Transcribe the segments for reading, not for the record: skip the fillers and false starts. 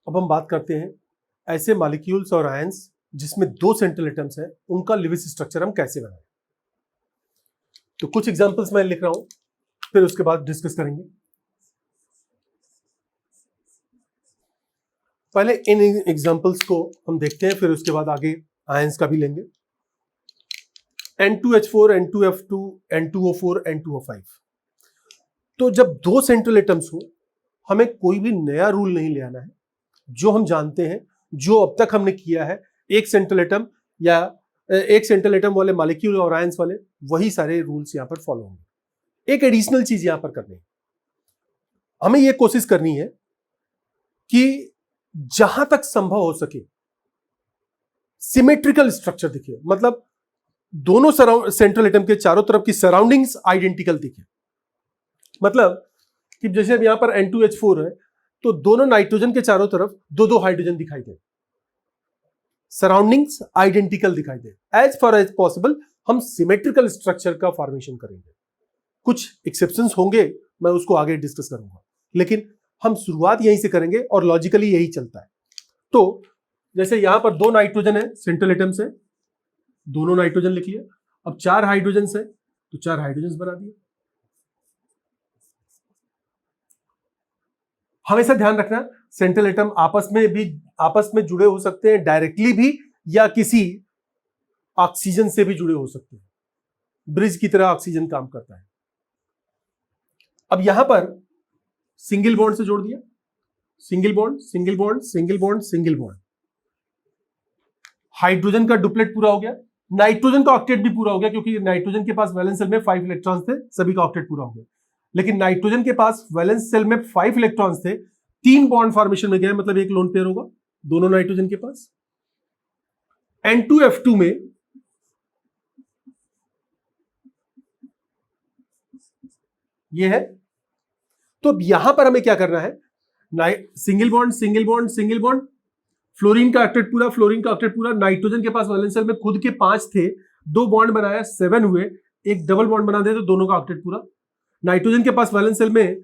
अब हम बात करते हैं ऐसे मॉलिक्यूल्स और आयंस जिसमें दो सेंट्रल एटम्स हैं, उनका लिविस स्ट्रक्चर हम कैसे बनाएं। तो कुछ एग्जांपल्स मैं लिख रहा हूं, फिर उसके बाद डिस्कस करेंगे। पहले इन एग्जांपल्स को हम देखते हैं, फिर उसके बाद आगे आयंस का भी लेंगे। N2H4, N2F2, N2O4, N2O5। तो जब दो सेंट्रल एटम्स हो, हमें कोई भी नया रूल नहीं ले आना है। जो हम जानते हैं, जो अब तक हमने किया है, एक सेंट्रल एटम या एक सेंट्रल एटम वाले मॉलिक्यूल और आयंस वाले, वही सारे रूल्स यहां पर फॉलो होंगे। एक एडिशनल चीज यहां पर करनी है, हमें यह कोशिश करनी है कि जहां तक संभव हो सके सिमेट्रिकल स्ट्रक्चर दिखे, मतलब दोनों सेंट्रल एटम के चारों तरफ की सराउंडिंग्स आइडेंटिकल दिखे। मतलब कि जैसे अब यहां पर N2H4 है, तो दोनों नाइट्रोजन के चारों तरफ दो दो हाइड्रोजन दिखाई दे, सराउंडिंग्स आइडेंटिकल दिखाई दे। एज फार एज पॉसिबल हम सिमेट्रिकल स्ट्रक्चर का फॉर्मेशन करेंगे। कुछ एक्सेप्शंस होंगे, मैं उसको आगे डिस्कस करूंगा, लेकिन हम शुरुआत यहीं से करेंगे और लॉजिकली यही चलता है। तो जैसे यहां पर दो नाइट्रोजन है, सेंट्रल एटम से दोनों नाइट्रोजन लिख लिया। अब चार हाइड्रोजन है तो चार हाइड्रोजन बना दिए। हमेशा ध्यान रखना, सेंट्रल एटम आपस में जुड़े हो सकते हैं डायरेक्टली भी, या किसी ऑक्सीजन से भी जुड़े हो सकते हैं। ब्रिज की तरह ऑक्सीजन काम करता है। अब यहां पर सिंगल बॉन्ड से जोड़ दिया, single bond single bond single bond single bond. Hydrogen का डुप्लेट पूरा हो गया, नाइट्रोजन का ऑक्टेट भी पूरा हो गया, क्योंकि नाइट्रोजन के पास वैलेंस सेल में 5 इलेक्ट्रॉन्स थे, सभी का ऑक्टेट पूरा हो गया। लेकिन नाइट्रोजन के पास वैलेंस सेल में 5 इलेक्ट्रॉन्स थे, 3 बॉन्ड फॉर्मेशन में गए, मतलब एक लोन पेयर होगा दोनों नाइट्रोजन के पास। N2F2 में ये है। तो अब यहां पर हमें क्या करना है, single bond single bond single bond, fluorine का ऑक्टेट पूरा, फ्लोरीन का ऑक्टेट पूरा। नाइट्रोजन के पास वैलेंस सेल में खुद के 5 थे, 2 बॉन्ड बनाया, 7 हुए, एक डबल बॉन्ड बना दे तो दोनों का ऑक्टेट पूरा। नाइट्रोजन के पास वैलेंस सेल में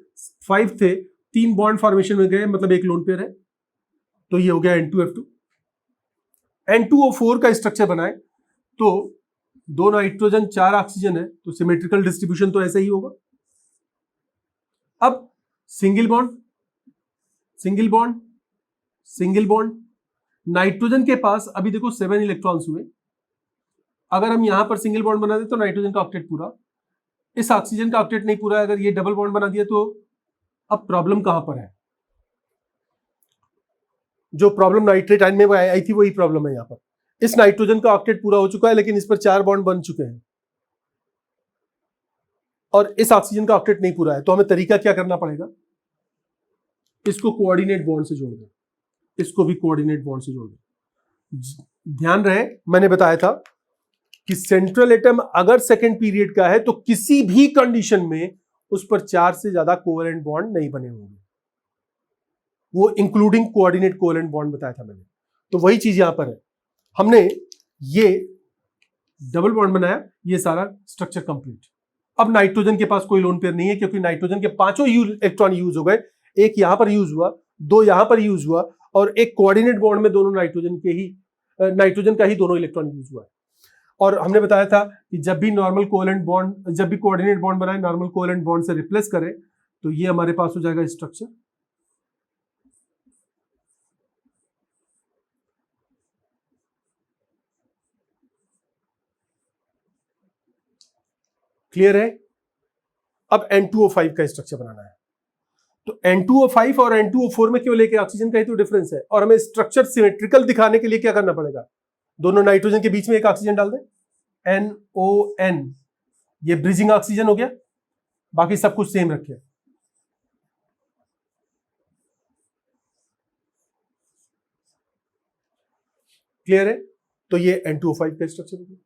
5 थे, 3 बॉन्ड फॉर्मेशन में गए, मतलब एक लोन पेयर है। तो ये हो गया N2F2। N2O4 का स्ट्रक्चर बनाए तो 2 नाइट्रोजन 4 ऑक्सीजन है, तो सिमेट्रिकल डिस्ट्रीब्यूशन तो ऐसा ही होगा। अब single bond single bond single bond, nitrogen के पास अभी देखो 7 इलेक्ट्रॉन्स हुए। अगर हम यहां पर सिंगल बॉन्ड बना दे तो नाइट्रोजन का ऑक्टेट पूरा, इस ऑक्सीजन का ऑक्टेट नहीं पूरा है। अगर ये डबल बॉन्ड बना दिया तो अब प्रॉब्लम कहां पर है, जो प्रॉब्लम नाइट्रेट आयन में आई थी वही प्रॉब्लम है यहां पर। इस नाइट्रोजन का ऑक्टेट पूरा हो चुका है, लेकिन इस पर 4 बॉन्ड बन चुके हैं और इस ऑक्सीजन का ऑक्टेट नहीं पूरा है। तो हमें तरीका क्या करना पड़ेगा, इसको कोऑर्डिनेट बॉन्ड से जोड़ दें, इसको भी कोऑर्डिनेट बॉन्ड से जोड़ दें। ध्यान रहे, मैंने बताया था कि सेंट्रल एटम अगर सेकेंड पीरियड का है तो किसी भी कंडीशन में उस पर 4 से ज्यादा कोवेलेंट बॉन्ड नहीं बने होंगे, वो इंक्लूडिंग कोऑर्डिनेट कोवेलेंट बॉन्ड बताया था मैंने। तो वही चीज यहां पर है, हमने ये डबल बॉन्ड बनाया, ये सारा स्ट्रक्चर कंप्लीट। अब नाइट्रोजन के पास कोई लोन पेयर नहीं है, क्योंकि नाइट्रोजन के 5 इलेक्ट्रॉन यूज हो गए, एक यहां पर यूज हुआ, 2 यहां पर यूज हुआ, और एक कोऑर्डिनेट बॉन्ड में दोनों नाइट्रोजन का ही दोनों इलेक्ट्रॉन यूज हुआ है। और हमने बताया था कि जब भी नॉर्मल कोवेलेंट बॉन्ड, जब भी कोऑर्डिनेट बॉन्ड बनाए, नॉर्मल कोवेलेंट बॉन्ड से रिप्लेस करें तो ये हमारे पास हो जाएगा स्ट्रक्चर। क्लियर है। अब N2O5 का स्ट्रक्चर बनाना है, तो N2O5 और N2O4 में केवल एक ऑक्सीजन का ही तो डिफरेंस है, और हमें स्ट्रक्चर सिमेट्रिकल दिखाने के लिए क्या करना पड़ेगा, दोनों नाइट्रोजन के बीच में एक ऑक्सीजन डाल दें, NON, ये ब्रिजिंग ऑक्सीजन हो गया, बाकी सब कुछ सेम रखे। क्लियर है। तो ये N2O5 का स्ट्रक्चर हो गया।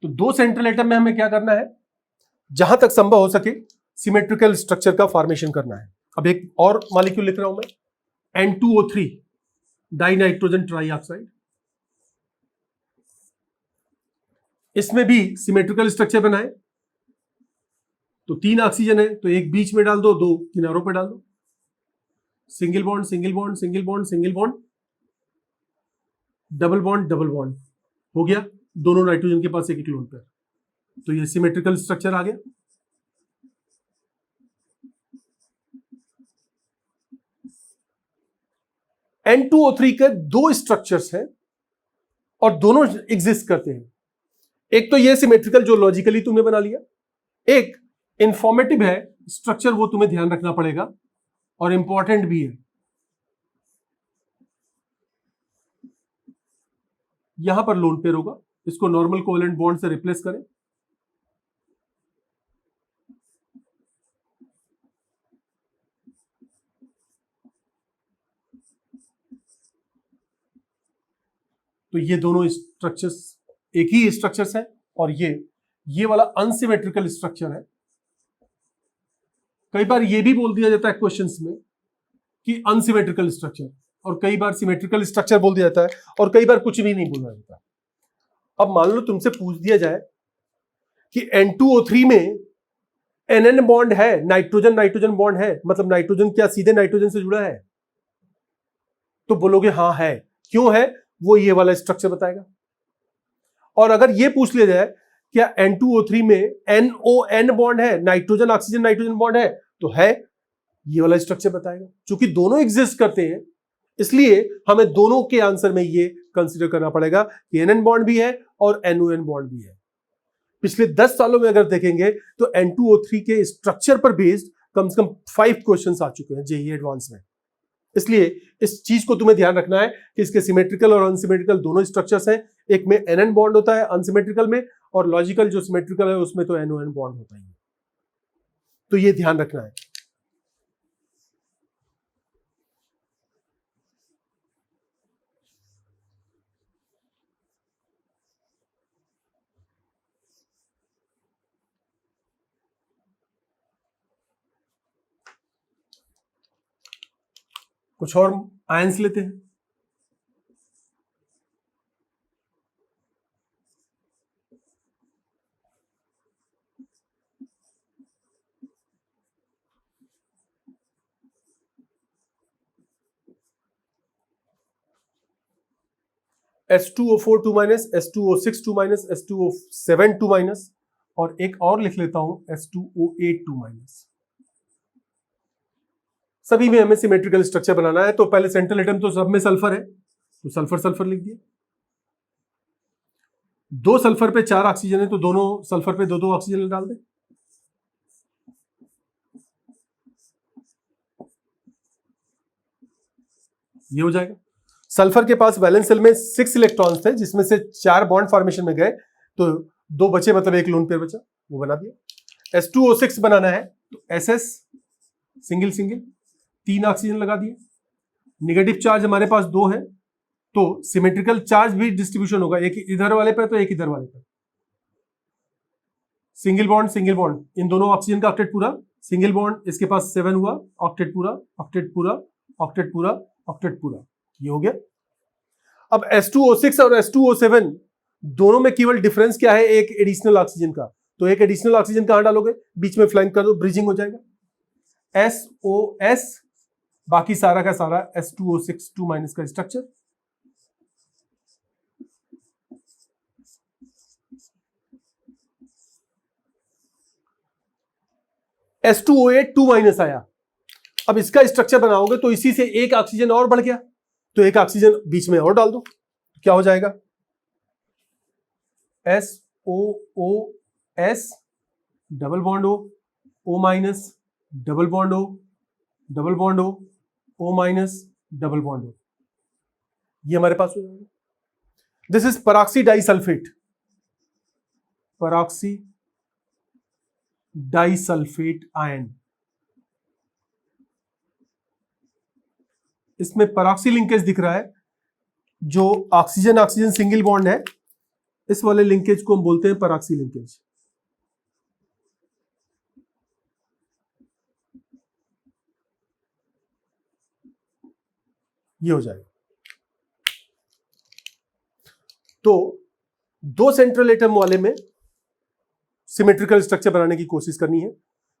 तो दो सेंट्रल एटम में हमें क्या करना है, जहां तक संभव हो सके सिमेट्रिकल स्ट्रक्चर का फॉर्मेशन करना है। अब एक और मॉलिक्यूल लिख रहा हूं मैं, N2O3 डाइनाइट्रोजन ट्राइऑक्साइड। इसमें भी सिमेट्रिकल स्ट्रक्चर बनाए, तो 3 ऑक्सीजन है तो एक बीच में डाल दो, 2 किनारों पे डाल दो, single bond single bond single bond single bond, double bond double bond, हो गया। दोनों नाइट्रोजन के पास एक एक लोन पेयर, तो ये सिमेट्रिकल स्ट्रक्चर आ गया। N2O3 के 2 स्ट्रक्चर्स हैं और दोनों एग्जिस्ट करते हैं। एक तो ये सिमेट्रिकल जो लॉजिकली तुमने बना लिया, एक इंफॉर्मेटिव है स्ट्रक्चर, वो तुम्हें ध्यान रखना पड़ेगा और इंपॉर्टेंट भी है। यहां पर लोन पेयर होगा, इसको नॉर्मल कोवेलेंट बॉन्ड से रिप्लेस करें, तो ये दोनों स्ट्रक्चर्स एक ही स्ट्रक्चर्स है और ये वाला अनसिमेट्रिकल स्ट्रक्चर है। कई बार ये भी बोल दिया जाता है क्वेश्चंस में कि अनसिमेट्रिकल स्ट्रक्चर, और कई बार सिमेट्रिकल स्ट्रक्चर बोल दिया जाता है, और कई बार कुछ भी नहीं बोला जाता। अब मान लो तुमसे पूछ दिया जाए कि N2O3 में NN बॉन्ड है, नाइट्रोजन नाइट्रोजन बॉन्ड है, मतलब नाइट्रोजन क्या सीधे नाइट्रोजन से जुड़ा है, तो बोलोगे हाँ है। क्यों है, वो ये वाला स्ट्रक्चर बताएगा। और अगर ये पूछ लिया जाए क्या N2O3 में NON बॉन्ड है, नाइट्रोजन ऑक्सीजन नाइट्रोजन बॉन्ड है, तो है, ये वाला स्ट्रक्चर बताएगा। क्योंकि दोनों एग्जिस्ट करते हैं, इसलिए हमें दोनों के आंसर में ये कंसीडर करना पड़ेगा कि NN बॉन्ड भी है और NON बॉन्ड भी है। पिछले 10 सालों में अगर देखेंगे तो N2O3 के स्ट्रक्चर पर बेस्ड कम से कम 5 क्वेश्चंस आ चुके हैं जेईई एडवांस में। इसलिए इस चीज को तुम्हें ध्यान रखना है कि इसके सिमेट्रिकल और अनसिमेट्रिकल दोनों स्ट्रक्चर्स हैं। एक में NN बॉन्ड होता है अनसिमेट्रिकल में, और लॉजिकल जो सिमेट्रिकल है उसमें तो NON बॉन्ड होता है। तो ये ध्यान रखना है। कुछ और आयंस लेते हैं। H2O4 2 minus, H2O6 2 minus, H2O7 2 minus, और एक और लिख लेता हूं H2O8 2 माइनस। सभी में हमें सिमेट्रिकल स्ट्रक्चर बनाना है, तो पहले सेंट्रल एटम तो सब में सल्फर है, तो सल्फर सल्फर लिख दिया। 2 सल्फर पे 4 ऑक्सीजन है, तो दोनों सल्फर पे 2 ऑक्सीजन डाल दे। ये हो जाएगा। सल्फर के पास वैलेंस शेल में 6 इलेक्ट्रॉन्स थे, जिसमें से 4 बॉन्ड फॉर्मेशन में गए, तो 2 बचे, मतलब एक लोन पेयर बचा, वो बना दिया। H2O6 बनाना है तो SS सिंगल सिंगल 3 ऑक्सीजन लगा दिए। नेगेटिव चार्ज हमारे पास 2 है, तो सिमेट्रिकल चार्ज भी डिस्ट्रीब्यूशन होगा, एक इधर वाले पे तो एक इधर वाले पे। सिंगल बॉन्ड इन दोनों ऑक्सीजन का ऑक्टेट पूरा, सिंगल बॉन्ड इसके पास 7 हुआ, ऑक्टेट पूरा ऑक्टेट पूरा ऑक्टेट पूरा ऑक्टेट पूरा, ये हो गया। अब H2O6 और H2O7 दोनों में केवल डिफरेंस क्या है, एक एडिशनल ऑक्सीजन का, तो एक एडिशनल ऑक्सीजन कहां डालोगे, बीच में फ्लैंक कर दो, ब्रिजिंग हो जाएगा। SOS, बाकी सारा का सारा H2O6 2 माइनस का स्ट्रक्चर। H2O8 2 माइनस आया। अब इसका स्ट्रक्चर बनाओगे तो इसी से एक ऑक्सीजन और बढ़ गया, तो एक ऑक्सीजन बीच में और डाल दो, क्या हो जाएगा, SOOS double bond O minus double bond double bond O minus double bond, ये हमारे पास हो जाएगा। This is परऑक्सी disulphate, परऑक्सी disulphate ion. इसमें परऑक्सी लिंकेज दिख रहा है, जो ऑक्सीजन ऑक्सीजन सिंगल बॉन्ड है, इस वाले लिंकेज को हम बोलते हैं परऑक्सी लिंकेज। ये हो जाएगा। तो दो सेंट्रल एटम वाले में सिमेट्रिकल स्ट्रक्चर बनाने की कोशिश करनी है।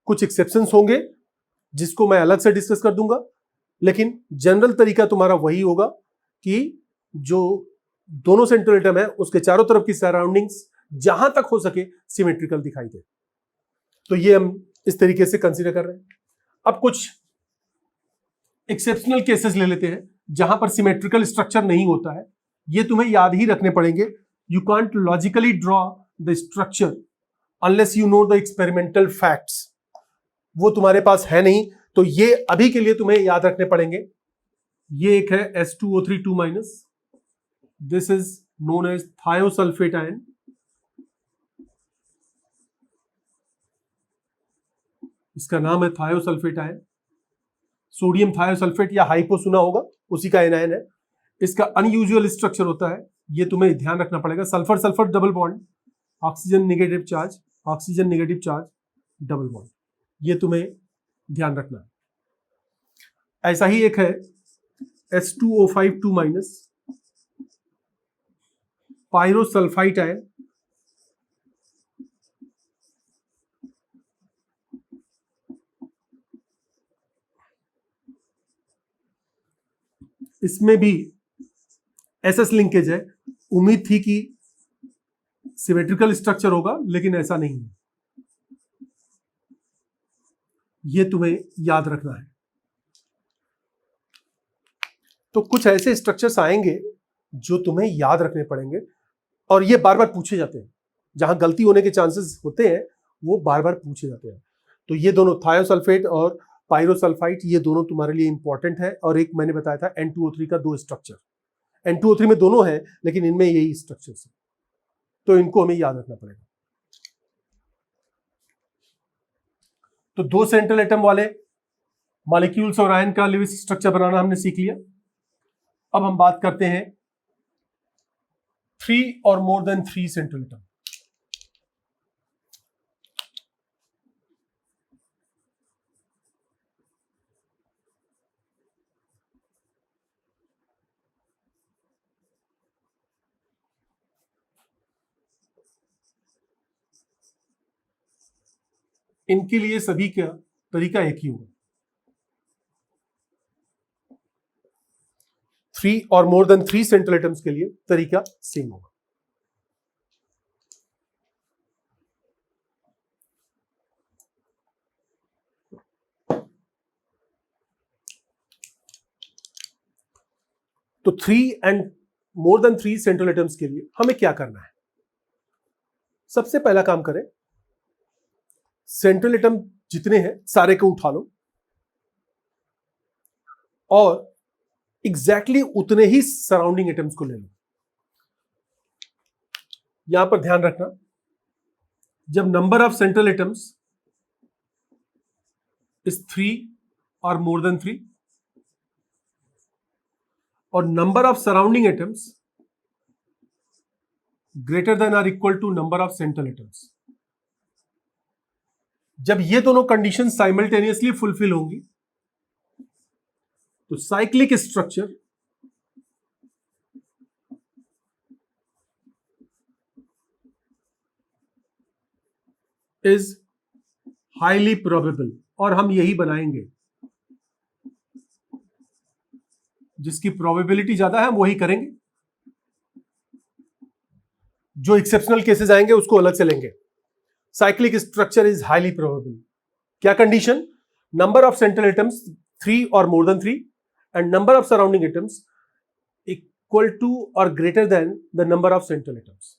कुछ एक्सेप्शंस होंगे जिसको मैं अलग से डिस्कस कर दूंगा, लेकिन जनरल तरीका तुम्हारा वही होगा कि जो दोनों सेंट्रल एटम है उसके चारों तरफ की सराउंडिंग्स जहां तक हो सके सिमेट्रिकल दिखाई दे। तो ये हम इस तरीके से कंसीडर कर रहे हैं। अब कुछ एक्सेप्शनल केसेस ले लेते हैं जहां पर सिमेट्रिकल स्ट्रक्चर नहीं होता है। ये तुम्हें याद ही रखने पड़ेंगे। You can't logically draw the structure unless you know the experimental facts. वो तुम्हारे पास है नहीं, तो ये अभी के लिए तुम्हें याद रखने पड़ेंगे। ये एक है S2O3 2-, this is known as thiosulphate ion. इसका नाम है थायोसल्फेट आयन। सोडियम थायोसल्फेट या हाइपो सुना होगा, उसी का एनायन है। इसका अनयूजुअल स्ट्रक्चर होता है, ये तुम्हें ध्यान रखना पड़ेगा। Sulphur sulphur double bond, oxygen negative charge, oxygen negative charge, double bond, ये तुम्हें ध्यान रखना है। ऐसा ही एक है S2O5 2-, पायरोसल्फाइट आयन। इसमें भी SS लिंकेज है। उम्मीद थी कि सिमेट्रिकल स्ट्रक्चर होगा, लेकिन ऐसा नहीं है। यह तुम्हें याद रखना है। तो कुछ ऐसे स्ट्रक्चर्स आएंगे जो तुम्हें याद रखने पड़ेंगे, और ये बार बार पूछे जाते हैं। जहां गलती होने के चांसेस होते हैं वो बार बार पूछे जाते हैं। तो ये दोनों थायोसल्फेट और पायरोसल्फाइट, ये दोनों तुम्हारे लिए इंपॉर्टेंट है। और एक मैंने बताया था N2O3 का 2 स्ट्रक्चर, N2O3 में दोनों है, लेकिन इनमें यही स्ट्रक्चर है, तो इनको हमें याद रखना पड़ेगा। तो दो सेंट्रल एटम वाले मॉलिक्यूल्स और आयन का लिविस स्ट्रक्चर बनाना हमने सीख लिया। अब हम बात करते हैं 3 और मोर देन 3 सेंट्रल एटम। इनके लिए सभी का तरीका एक ही होगा। 3 और मोर देन 3 सेंट्रल एटम्स के लिए तरीका सेम होगा। तो 3 and more than 3 central atoms के लिए हमें क्या करना है? सबसे पहला काम करें, सेंट्रल एटम जितने हैं सारे को उठा लो और एग्जैक्टली उतने ही सराउंडिंग एटम्स को ले लो। यहां पर ध्यान रखना, जब number of central atoms is 3 और मोर देन 3 और number of surrounding atoms greater than or equal to number of central atoms, जब ये दोनों कंडीशन साइमल्टेनियसली फुलफिल होंगी तो cyclic structure is highly probable, और हम यही बनाएंगे। जिसकी प्रोबेबिलिटी ज्यादा है हम वही करेंगे। जो एक्सेप्शनल केसेस आएंगे उसको अलग से लेंगे। Cyclic structure is highly probable. क्या condition? Number of central atoms 3 और more than 3 and number of surrounding atoms equal to और greater than the number of central atoms.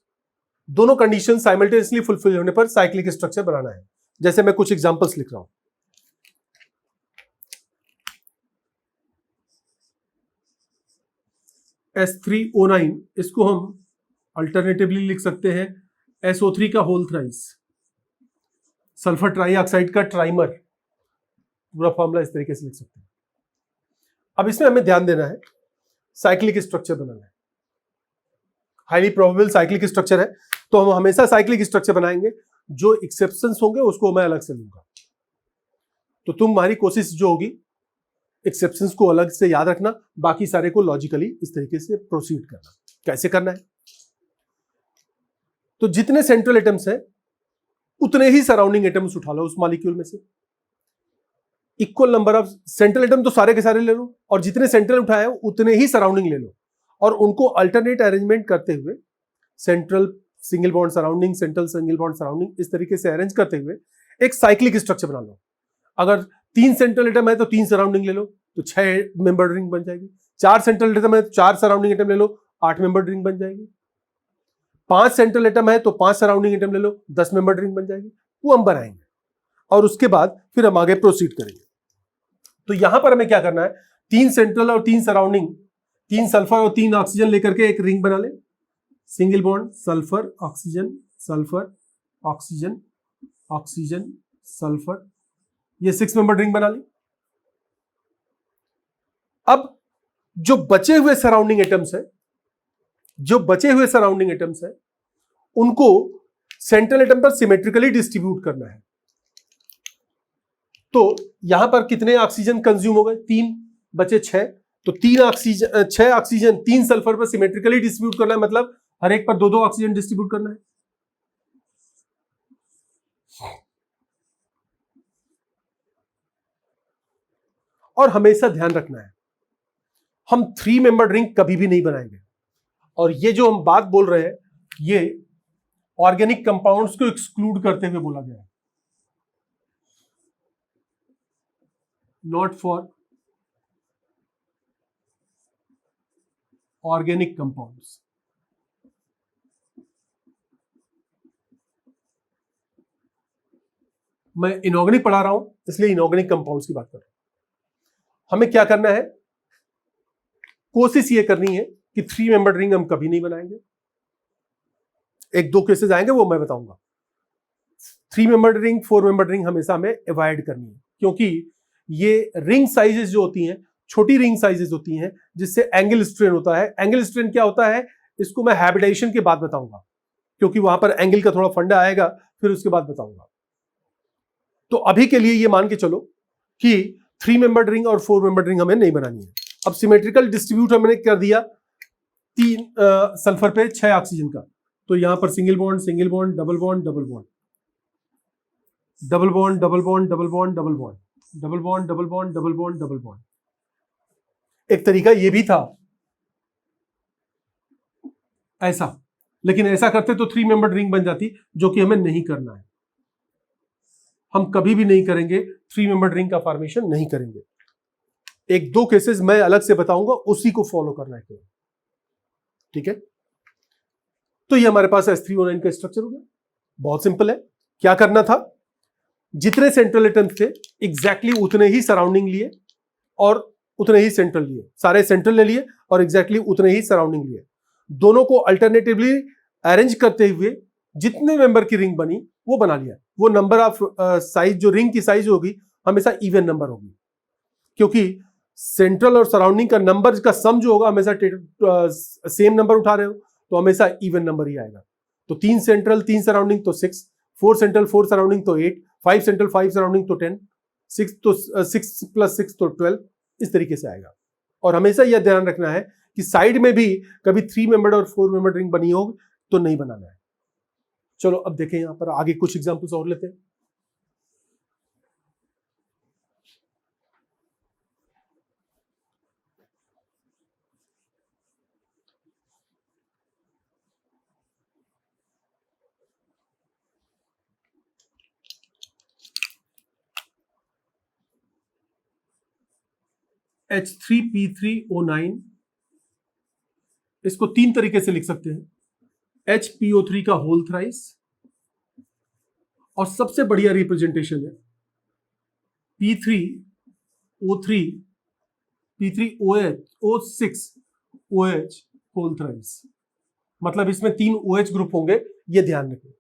दोनों कंडीशन साइमल्टेनियसली फुलफिल होने पर साइक्लिक स्ट्रक्चर बनाना है। जैसे मैं कुछ एग्जांपल्स लिख रहा हूं। S3O9, इसको हम अल्टरनेटिवली लिख सकते हैं SO3 का होल थ्राइस, सल्फर ट्राईऑक्साइड का ट्राइमर। पूरा फॉर्मूला इस तरीके से लिख सकते हैं। अब इसमें हमें ध्यान देना है, साइक्लिक स्ट्रक्चर बनाना है। हाईली प्रोबेबल साइक्लिक स्ट्रक्चर है, तो हम हमेशा साइक्लिक स्ट्रक्चर बनाएंगे। जो एक्सेप्शंस होंगे उसको मैं अलग से लूंगा। तो तुम्हारी कोशिश जो होगी एक्सेप्शंस को अलग से याद रखना, बाकी सारे को लॉजिकली इस तरीके से प्रोसीड करना। कैसे करना है? तो जितने सेंट्रल एटम्स हैं उतने ही सराउंडिंग एटम्स उठा लो उस मॉलिक्यूल में से। Equal number of central atom तो सारे के सारे ले लो, और जितने सेंट्रल उठाए उतने ही सराउंडिंग ले लो, और उनको अल्टरनेट अरेंजमेंट करते हुए central single bond surrounding, central single bond surrounding, इस तरीके से अरेंज करते हुए एक साइक्लिक स्ट्रक्चर बना लो। अगर 3 सेंट्रल एटम है तो 3 सराउंडिंग ले लो तो 6 मेंबर रिंग बन जाएगी। 4 सेंट्रल एटम है तो 4 सराउंडिंग एटम ले लो, 8 मेंबर रिंग बन जाएगी। 5 सेंट्रल एटम है तो 5 सराउंडिंग एटम ले लो, 10 मेंबर रिंग बन जाएगी। वो हम बनाएंगे और उसके बाद फिर हम आगे प्रोसीड करेंगे। तो यहां पर हमें क्या करना है, 3 सेंट्रल और 3 सराउंडिंग, 3 सल्फर और 3 ऑक्सीजन लेकर के एक रिंग बना ले। Single bond sulphur oxygen, sulphur oxygen, oxygen sulphur, ये 6 मेंबर रिंग बना ली। अब जो बचे हुए सराउंडिंग एटम्स है, जो बचे हुए सराउंडिंग एटम्स है उनको सेंट्रल एटम पर सिमेट्रिकली डिस्ट्रीब्यूट करना है। तो यहां पर कितने ऑक्सीजन कंज्यूम हो गए, 3, बचे 6, तो 3 ऑक्सीजन, 6 ऑक्सीजन 3 सल्फर पर सिमेट्रिकली डिस्ट्रीब्यूट करना है, मतलब हर एक पर 2-2 ऑक्सीजन डिस्ट्रीब्यूट करना है। और हमेशा ध्यान रखना है हम 3 मेंबर रिंग कभी भी नहीं बनाएंगे, और ये जो हम बात बोल रहे हैं ये ऑर्गेनिक कंपाउंड्स को एक्सक्लूड करते हुए बोला गया है, नॉट फॉर ऑर्गेनिक कंपाउंड्स। मैं इनऑर्गेनिक पढ़ा रहा हूं इसलिए इनऑर्गेनिक कंपाउंड्स की बात कर रहा हूं। हमें क्या करना है, कोशिश ये करनी है कि 3 मेंबर रिंग हम कभी नहीं बनाएंगे। 1-2 केसेस आएंगे वो मैं बताऊंगा। 3 मेंबर रिंग, 4 मेंबर रिंग हमेशा हमें अवॉइड करनी है, क्योंकि ये रिंग साइजेस जो होती हैं, छोटी रिंग साइजेस होती हैं, जिससे एंगल स्ट्रेन होता है। एंगल स्ट्रेन क्या होता है इसको मैं हैबिटेशन के बाद बताऊंगा, क्योंकि वहां पर एंगल का थोड़ा फंडा आएगा, फिर उसके बाद बताऊंगा। तो अभी के लिए ये मान के चलो कि 3 मेंबर रिंग और 4 मेंबर रिंग हमें नहीं बनानी है। अब सिमेट्रिकल डिस्ट्रीब्यूट हमने कर दिया 3 सल्फर पे 6 ऑक्सीजन का, तो यहां पर single bond, single bond, double bond, double bond, double bond, double bond, double bond, double bond, double bond, double bond, double bond, double bond. एक तरीका ये भी था ऐसा, लेकिन ऐसा करते तो 3 मेंबर रिंग बन जाती, जो कि हमें नहीं करना है। हम कभी भी नहीं करेंगे, 3 मेंबर रिंग का फॉर्मेशन नहीं करेंगे। 1-2 केसेस मैं अलग से बताऊंगा, उसी को फॉलो करना है केवल, ठीक है। तो ये हमारे पास S3O9 का स्ट्रक्चर हो गया, बहुत सिंपल है। क्या करना था, जितने सेंट्रल एटम्स थे एग्जैक्टली उतने ही सराउंडिंग लिए और उतने ही सेंट्रल लिए, सारे सेंट्रल ले लिए और एग्जैक्टली उतने ही सराउंडिंग लिए। दोनों को अल्टरनेटिवली अरेंज करते हुए जितने मेंबर की रिंग बनी वो बना लिया। वो नंबर ऑफ साइज, जो रिंग की साइज होगी हमेशा इवन नंबर होगी, क्योंकि सेंट्रल और सराउंडिंग का नंबर का सम जो होगा हमेशा सेम नंबर उठा रहे हो तो हमेशा इवन नंबर ही आएगा। तो 3 सेंट्रल 3 सराउंडिंग तो 6, 4 सेंट्रल 4 सराउंडिंग तो 8, 5 सेंट्रल 5 सराउंडिंग तो 10, 6 तो 6 + 6 तो 12, इस तरीके से आएगा। और हमेशा यह ध्यान रखना है कि साइड में भी कभी 3 मेंबर और 4 मेंबर रिंग बनी हो तो नहीं बनाना है। चलो अब देखें, यहां पर आगे कुछ एग्जांपल्स और लेते हैं। H3P3O9, इसको 3 तरीके से लिख सकते हैं, HPO3 का होल थ्राइस, और सबसे बढ़िया रिप्रेजेंटेशन है P3O3 P3OH होल थ्राइस, मतलब इसमें 3 OH ग्रुप होंगे, ये ध्यान रखें।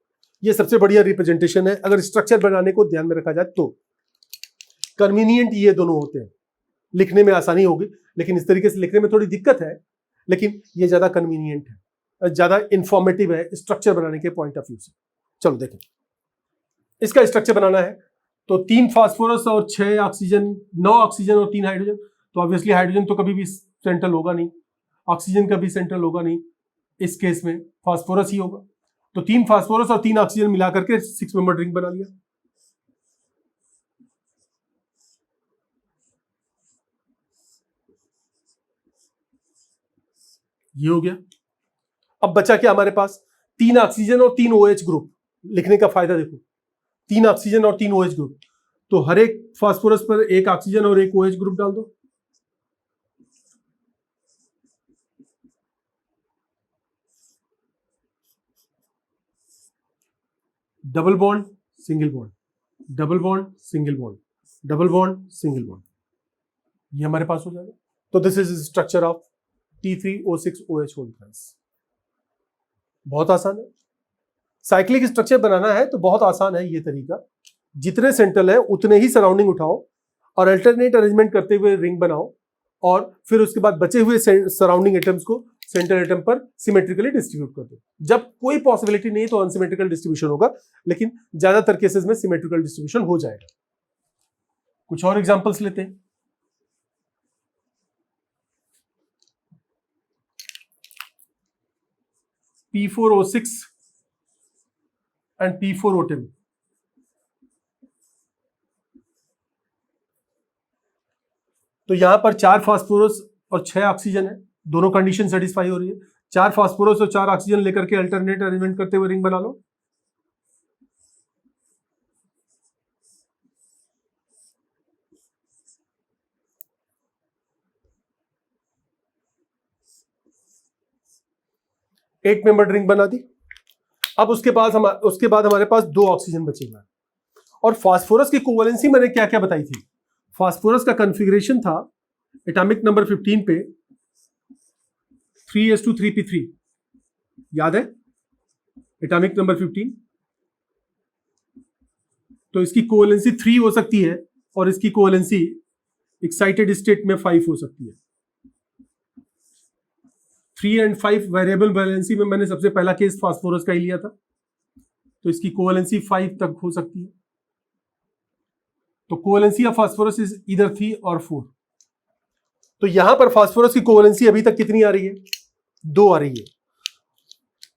ये सबसे बढ़िया रिप्रेजेंटेशन है अगर स्ट्रक्चर बनाने को ध्यान में रखा जाए तो। कन्वीनियंट ये दोनों होते हैं, लिखने में आसानी होगी, लेकिन इस तरीके से लिखने में थोड़ी दिक्कत है, लेकिन ये ज्यादा कन्वीनियंट है, ज्यादा इंफॉर्मेटिव है स्ट्रक्चर बनाने के पॉइंट ऑफ व्यू से। चलो देखें, इसका स्ट्रक्चर बनाना है तो 3 फास्फोरस और 6 ऑक्सीजन, 9 ऑक्सीजन और 3 हाइड्रोजन, तो ऑब्वियसली हाइड्रोजन तो कभी भी सेंट्रल होगा नहीं, ऑक्सीजन कभी सेंट्रल होगा नहीं, इस केस में फास्फोरस ही होगा। तो 3 फास्फोरस और 3 ऑक्सीजन मिला करके 6 मेंबर रिंग बना लिया। ये हो गया। अब बचा क्या हमारे पास, 3 ऑक्सीजन और 3 OH ग्रुप। लिखने का फायदा देखो, 3 ऑक्सीजन और 3 OH ग्रुप, तो हर एक फास्फोरस पर 1 ऑक्सीजन और 1 OH ग्रुप डाल दो। Double bond single bond, double bond single bond, double bond single bond, ये हमारे पास हो जाएगा। तो this is structure of T3O6OH whole trans. बहुत आसान है, साइक्लिक स्ट्रक्चर बनाना है तो बहुत आसान है ये तरीका। जितने सेंट्रल है उतने ही सराउंडिंग उठाओ और अल्टरनेट अरेंजमेंट करते हुए रिंग बनाओ, और फिर उसके बाद बचे हुए सराउंडिंग एटम्स को सेंट्रल एटम पर सिमेट्रिकली डिस्ट्रीब्यूट कर दो। जब कोई पॉसिबिलिटी नहीं तो अनसिमेट्रिकल डिस्ट्रीब्यूशन होगा, लेकिन ज्यादातर केसेस में सिमेट्रिकल डिस्ट्रीब्यूशन हो जाएगा। कुछ और एग्जांपल्स लेते हैं। P4O6 and P4O10, तो यहां पर 4 फास्फोरस और 6 ऑक्सीजन है, दोनों कंडीशन सेटिस्फाई हो रही है। 4 फास्फोरस और 4 ऑक्सीजन लेकर के अल्टरनेट अरेंजमेंट करते हुए रिंग बना लो। एक मेंबर रिंग बना दी। अब उसके बाद हमारे पास 2 ऑक्सीजन बचेगा। और फास्फोरस की कोवैलेंसी मैंने क्या क्या बताई थी। फास्फोरस का कॉन्फ़िगरेशन था एटॉमिक नंबर 15 पे 3s2 3p3, याद है एटॉमिक नंबर 15। तो इसकी कोवैलेंसी 3 हो सकती है और इसकी कोवैलेंसी एक्साइटेड स्टेट में 5 हो सकती है। 3 और 5 वेरिएबल वैलेंसी में मैंने सबसे पहला केस फास्फोरस का ही लिया था, तो इसकी कोवैलेंसी 5 तक हो सकती है। तो कोवैलेंसी ऑफ फास्फोरस इज इधर 3 और 4। तो यहां पर फास्फोरस की कोवैलेंसी अभी तक कितनी आ रही है, 2 आ रही है।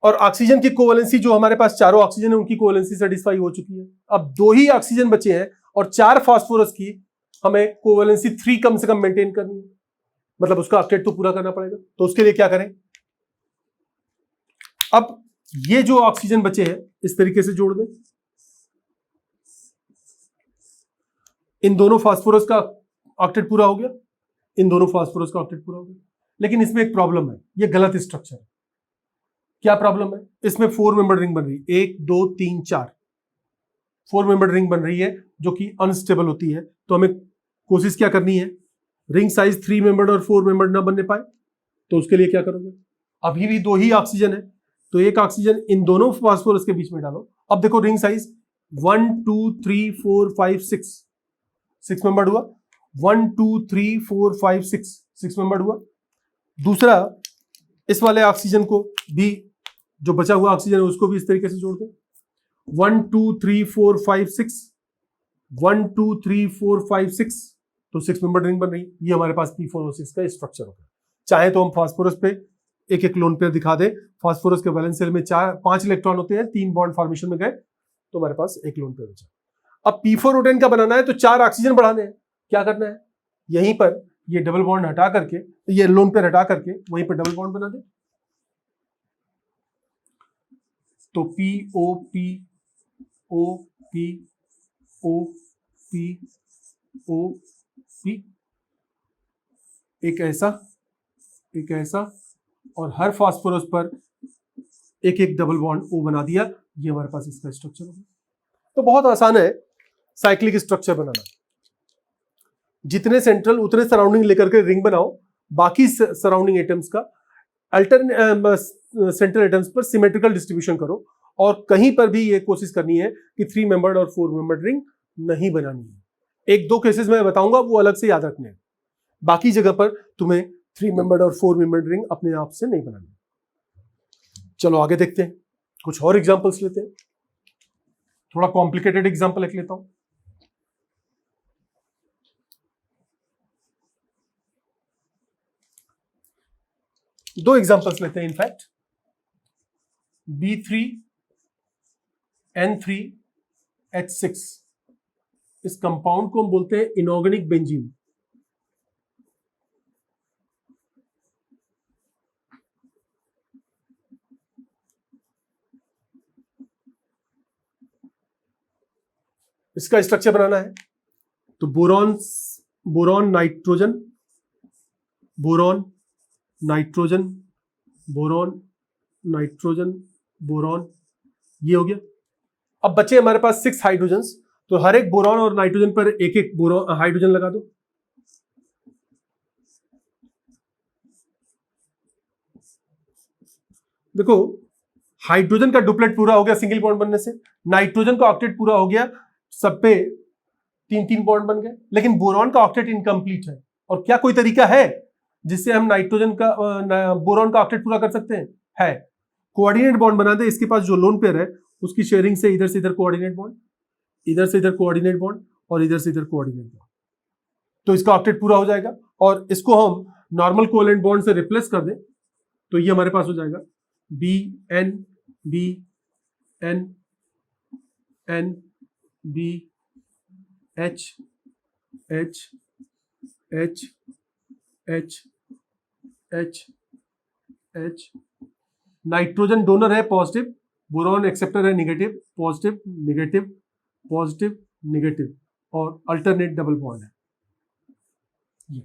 और ऑक्सीजन की कोवैलेंसी जो हमारे पास चारों ऑक्सीजन है उनकी कोवैलेंसी सेटिस्फाई हो चुकी है। अब 2 ही ऑक्सीजन बचे हैं और 4 फास्फोरस की हमें कोवैलेंसी 3 कम से कम मेंटेन करनी है, मतलब उसका ऑक्टेट तो पूरा करना पड़ेगा। तो उसके लिए क्या करें, अब ये जो ऑक्सीजन बचे हैं इस तरीके से जोड़ दें। इन दोनों फास्फोरस का ऑक्टेट पूरा हो गया, इन दोनों फास्फोरस का ऑक्टेट पूरा हो गया। लेकिन इसमें एक प्रॉब्लम है, ये गलत स्ट्रक्चर है। क्या प्रॉब्लम है, इसमें 4 मेंबर रिंग बन रही है, 1 2 3 4 4 मेंबर रिंग बन रही है जो कि अनस्टेबल होती है। तो हमें कोशिश क्या करनी है, रिंग साइज 3 मेंबर्ड और 4 मेंबर्ड ना बनने पाए। तो उसके लिए क्या करोगे, अभी भी 2 ही ऑक्सीजन है तो एक ऑक्सीजन इन दोनों फास्फोरस के बीच में डालो। अब देखो रिंग साइज 1 2 3 4 5 6 मेंबर्ड हुआ, 1 2 3 4 5 6 मेंबर्ड हुआ। दूसरा इस वाले ऑक्सीजन को भी, जो बचा हुआ ऑक्सीजन है उसको भी इस तरीके से जोड़ दो। 1 2 3 4 5 6 1 2 3 4 5 6, तो 6 मेंबर रिंग बन रही है। ये हमारे पास P4O6 का स्ट्रक्चर होगा। चाहे तो हम फास्फोरस पे एक एक लोन पेयर दिखा दे। फास्फोरस के वैलेंस शेल में 5 इलेक्ट्रॉन होते हैं, 3 बॉन्ड फॉर्मेशन में गए तो हमारे पास एक लोन पेयर बचा। अब P4O10 का बनाना है तो 4 ऑक्सीजन बढ़ाने हैं। क्या करना है, यहीं पर ये डबल बॉन्ड हटा करके, ये लोन पेयर हटा करके वहीं पर डबल बॉन्ड बना दे। तो POP OP OP OP, एक ऐसा और हर फास्फोरस पर एक एक डबल बॉन्ड O बना दिया। ये हमारे पास इसका स्ट्रक्चर होगा। तो बहुत आसान है साइक्लिक स्ट्रक्चर बनाना। जितने सेंट्रल उतने सराउंडिंग लेकर के रिंग बनाओ, बाकी सराउंडिंग एटम्स का सेंट्रल एटम्स पर सिमेट्रिकल डिस्ट्रीब्यूशन करो। और कहीं पर भी ये कोशिश करनी है कि 3 मेंबर्ड और 4 मेंबर्ड रिंग नहीं बनानी है। 1-2 केसेस में बताऊंगा, वो अलग से याद रखने हैं। बाकी जगह पर तुम्हें 3 मेंबर्ड और 4 मेंबर्ड रिंग अपने आप से नहीं बनानी। चलो आगे देखते हैं, कुछ और एग्जांपल्स लेते हैं। थोड़ा कॉम्प्लिकेटेड एग्जांपल एक लेता हूं। दो एग्जांपल्स लेते हैं इनफैक्ट। B3 N3H6, इस कंपाउंड को हम बोलते हैं इनऑर्गेनिक बेंजीन। इसका स्ट्रक्चर बनाना है तो boron nitrogen, boron nitrogen, boron nitrogen, boron, ये हो गया। अब बचे हमारे पास 6 हाइड्रोजन्स, तो हर एक बोरॉन और नाइट्रोजन पर एक एक बोरॉन हाइड्रोजन लगा दो। देखो हाइड्रोजन का डुप्लेट पूरा हो गया सिंगल बॉन्ड बनने से, नाइट्रोजन का ऑक्टेट पूरा हो गया, सब पे 3-3 बॉन्ड बन गए, लेकिन बोरॉन का ऑक्टेट इनकम्प्लीट है। और क्या कोई तरीका है जिससे हम नाइट्रोजन का बोरॉन का ऑक्टेट पूरा कर सकते हैं? है, कोऑर्डिनेट बॉन्ड बना दे। इसके पास जो लोन पेयर है उसकी शेयरिंग से इधर से इधर कोऑर्डिनेट बॉन्ड, इधर से इधर कोऑर्डिनेट बॉन्ड, और इधर से इधर कोऑर्डिनेट बॉन्ड, तो इसका ऑक्टेट पूरा हो जाएगा। और इसको हम नॉर्मल कोवेलेंट बॉन्ड से रिप्लेस कर दें तो ये हमारे पास हो जाएगा BN BN N B H H H H H H। Nitrogen donor है पॉजिटिव, बोरॉन एक्सेप्टर है negative, positive negative, positive negative, और अल्टरनेट डबल बॉन्ड है ये।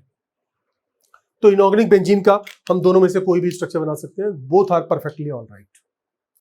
तो इनऑर्गेनिक बेंजीन का हम दोनों में से कोई भी स्ट्रक्चर बना सकते हैं। Both are perfectly all right.